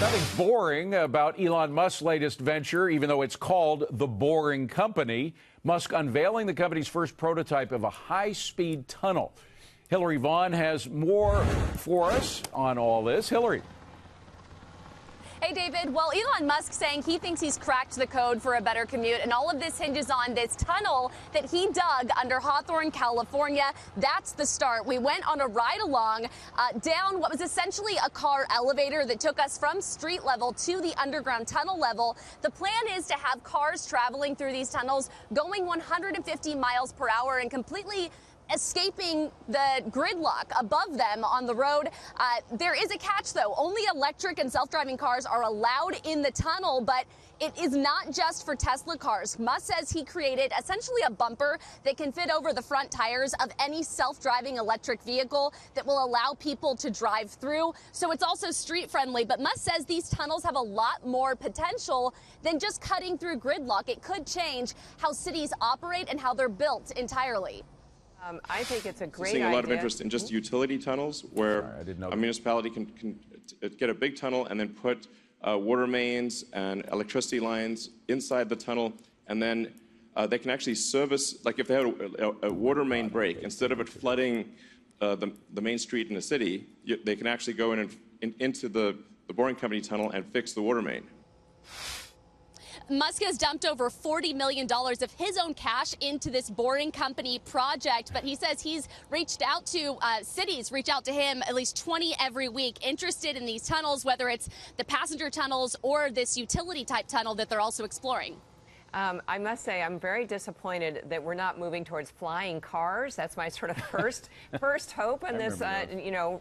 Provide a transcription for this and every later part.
Nothing boring about Elon Musk's latest venture, even though it's called The Boring Company. Musk unveiling the company's first prototype of a high-speed tunnel. Hillary Vaughn has more for us on all this. Hillary. Hey, David. Well, Elon Musk saying he thinks he's cracked the code for a better commute, and all of this hinges on this tunnel that he dug under Hawthorne, California. That's the start. We went on a ride along down what was essentially a car elevator that took us from street level to the underground tunnel level. The plan is to have cars traveling through these tunnels going 150 miles per hour and completely escaping the gridlock above them on the road. There is a catch, though. Only electric and self-driving cars are allowed in the tunnel, but it is not just for Tesla cars. Musk says he created essentially a bumper that can fit over the front tires of any self-driving electric vehicle that will allow people to drive through. So it's also street friendly. But Musk says these tunnels have a lot more potential than just cutting through gridlock. It could change how cities operate and how they're built entirely. I think it's a great idea. Seeing a lot of idea. interest in just utility tunnels, where a municipality can get a big tunnel and then put water mains and electricity lines inside the tunnel, and then they can actually service, like if they had a water main break, instead of it flooding the main street in the city, they can actually go in and into the Boring Company tunnel and fix the water main. Musk has dumped over $40 million of his own cash into this Boring Company project, but he says he's reached out to cities, reach out to him at least 20 every week, interested in these tunnels, whether it's the passenger tunnels or this utility type tunnel that they're also exploring. I must say I'm very disappointed that we're not moving towards flying cars. That's my sort of first hope in this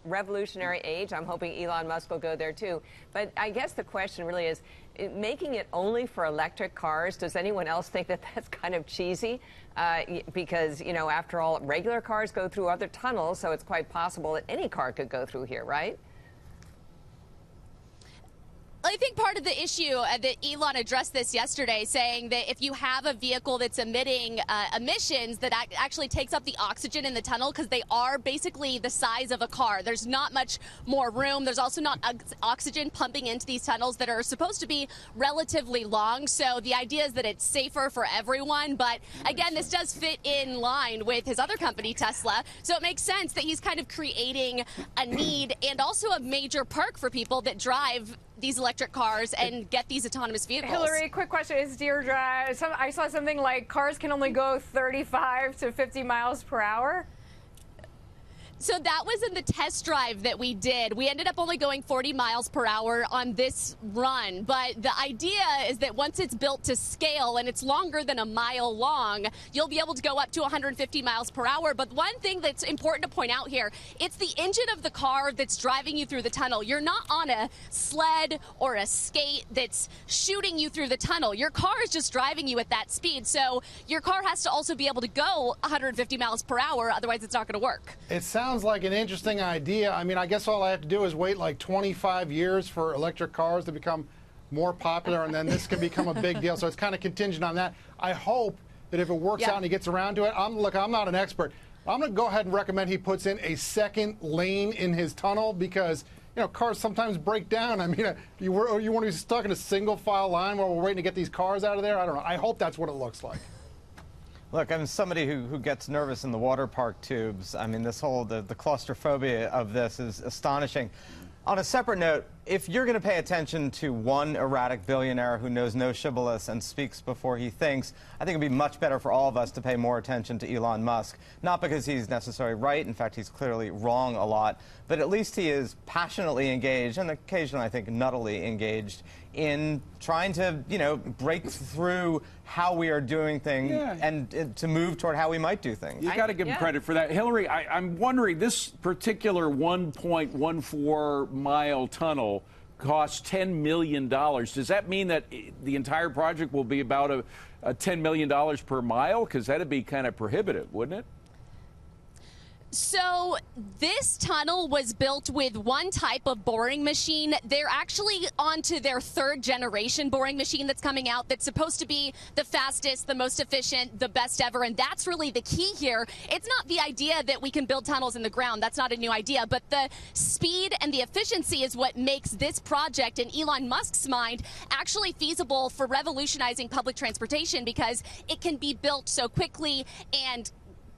revolutionary age. I'm hoping Elon Musk will go there too. But I guess the question really is, making it only for electric cars, does anyone else think that that's kind of cheesy? Because, after all, regular cars go through other tunnels, so it's quite possible that any car could go through here, right? I think part of the issue that Elon addressed this yesterday, saying that if you have a vehicle that's emitting emissions, that actually takes up the oxygen in the tunnel because they are basically the size of a car. There's not much more room. There's also not oxygen pumping into these tunnels that are supposed to be relatively long. So the idea is that it's safer for everyone. But again, this does fit in line with his other company, Tesla. So it makes sense that he's kind of creating a need and also a major perk for people that drive these electric cars and get these autonomous vehicles. Hillary, quick question. Is Deirdre, I saw something like cars can only go 35 to 50 miles per hour? So that was in the test drive that we did. We ended up only going 40 miles per hour on this run. But the idea is that once it's built to scale and it's longer than a mile long, you'll be able to go up to 150 miles per hour. But one thing that's important to point out here, it's the engine of the car that's driving you through the tunnel. You're not on a sled or a skate that's shooting you through the tunnel. Your car is just driving you at that speed. So your car has to also be able to go 150 miles per hour. Otherwise, it's not going to work. It sounds like an interesting idea. I mean, I guess all I have to do is wait like 25 years for electric cars to become more popular, and then this can become a big deal. So it's kind of contingent on that. I hope that if it works out and he gets around to it, I'm not an expert. I'm going to go ahead and recommend he puts in a second lane in his tunnel because, cars sometimes break down. I mean, you want to be stuck in a single file line while we're waiting to get these cars out of there? I don't know. I hope that's what it looks like. Look, I'm somebody who gets nervous in the water park tubes. I mean, this whole, the claustrophobia of this is astonishing. On a separate note, if you're going to pay attention to one erratic billionaire who knows no shibboleths and speaks before he thinks, I think it would be much better for all of us to pay more attention to Elon Musk. Not because he's necessarily right. In fact, he's clearly wrong a lot. But at least he is passionately engaged, and occasionally, I think, nuttily engaged, in trying to, break through how we are doing things and to move toward how we might do things. You got to give him credit for that. Hillary, I'm wondering, this particular 1.14-mile tunnel costs $10 million. Does that mean that the entire project will be about a $10 million per mile? Because that'd be kind of prohibitive, wouldn't it? So this tunnel was built with one type of boring machine. They're actually onto their third generation boring machine that's coming out that's supposed to be the fastest, the most efficient, the best ever. And that's really the key here. It's not the idea that we can build tunnels in the ground. That's not a new idea. But the speed and the efficiency is what makes this project, in Elon Musk's mind, actually feasible for revolutionizing public transportation, because it can be built so quickly and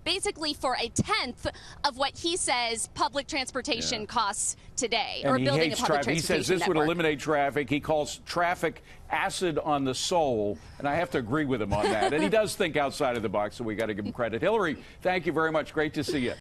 basically for a tenth of what he says public transportation costs today, and or he building hates a public traffic. He transportation says this network. would eliminate traffic. He calls traffic acid on the soul, and I have to agree with him on that. And he does think outside of the box, so we got to give him credit. Hillary, thank you very much. Great to see you.